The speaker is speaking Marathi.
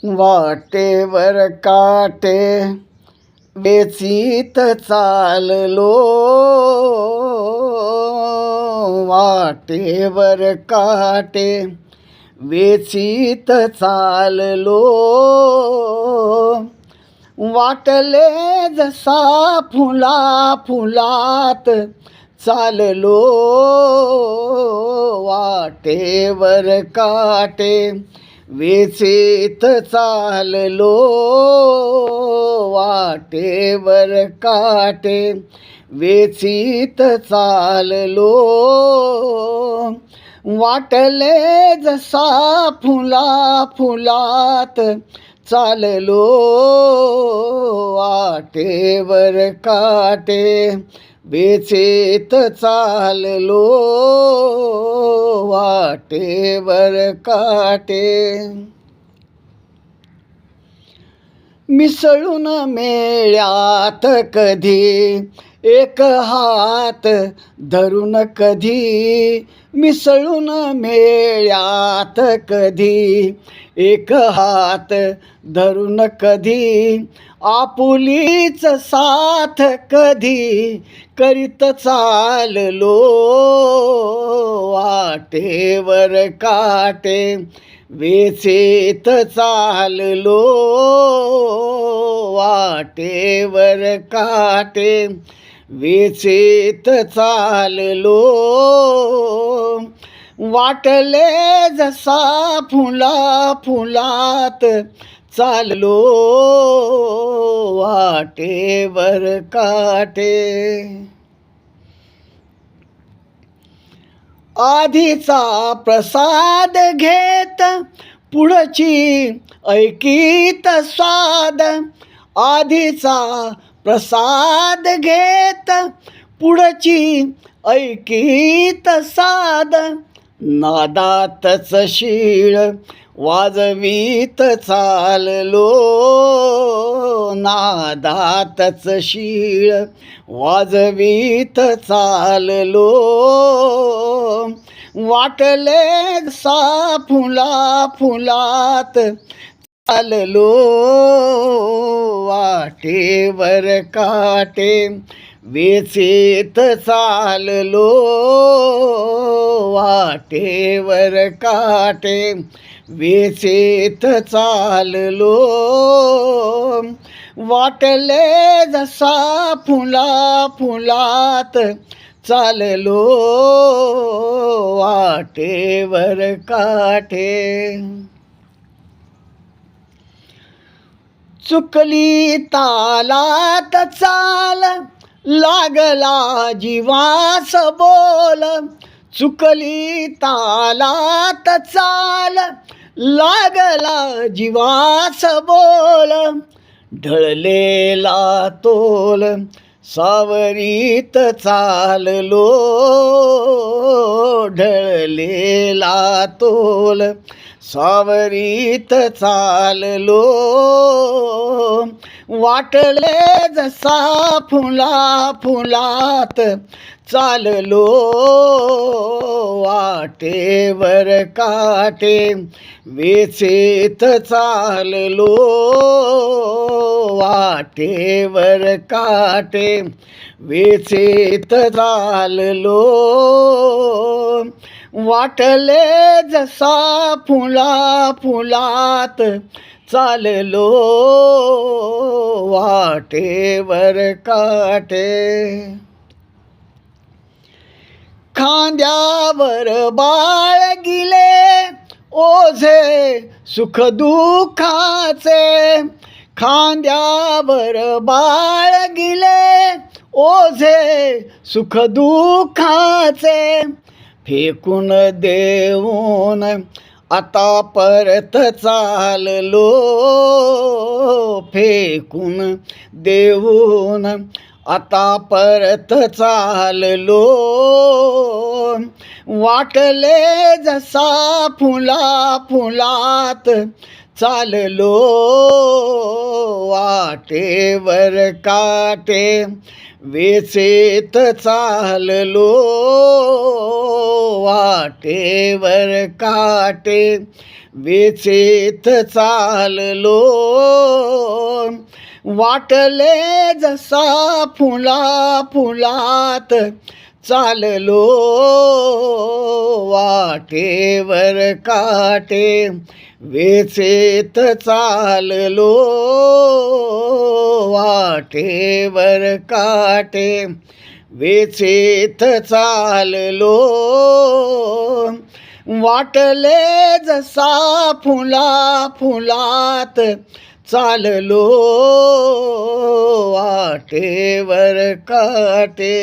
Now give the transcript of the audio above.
वाटेवर काटे वेचीत चाललो, वाटेवर काटे वेचीत चाललो, वाटले जसा फुला फुलात चाललो, वाटेवर काटे वेचीत चाललो, वाटेवर काटे वेचीत चाललो, वाटले जसा फुला फुलात चाललो, वाटेवर काटे वेचीत चाललो, वाटेवर काटे. मिसळून मेळ्यात कधी एक हात धरून, कधी मिसळून मेळ्यात कधी एक हात धरून, कधी आपुलीच साथ कधी करीत चाललो, वाटेवर काटे वेचीत चाललो, वाटेवर काटे वेचीत चाललो, वाटले जसा फुला फुलात चाललो, वाटेवर काटे. आधीचा प्रसाद घेत पुढची ऐकीत स्वाद, आधीचा प्रसाद घेत पुढची ऐकीत साद, नादातच शीळ वाजवीत चाललो, नादातच शीळ वाजवीत चाललो, वाटले सा फुला फुलात चाललो, वाटेवर काटे वेचीत चाललो, वाटेवर काटे वेचीत चाललो, वाटले जसा फुला फुलात चाललो, वाटेवर काटे. चुकली तालात चाल लागला जीवास बोल, चुकली तालात चाल लागला जीवास बोल, ढळलेला तोल सावरीत चाललो, ढळलेला तोल सावरीत चाललो, वाटले जसा फुला फुलात चाललो, वाटेवर काटे वेचीत चाललो, वाटेवर काटे वेचीत चाललो, वाटले जसा फुला फुलात चाललो, वाटेवर काटे. खांद्यावर बाळगिले ओझे सुख दुःखाचे, खांद्यावर बाळगिले ओझे सुख दुःखाचे, फेकून देऊन आता परत चाललो, फेकून देऊन आता परत चाललो, वाटले जसा फुला फुलात चाललो वाटेवर काटे वेचेत चाललो वाटेवर काटे वेचेत चाललो वाटले जसा फुला फुलात चाललो वाटेवर काटे वेचेत चाललो वाटेवर काटे वेचेत चाललो वाटले जसा फुला फुलात चाललो वाटेवर काटे.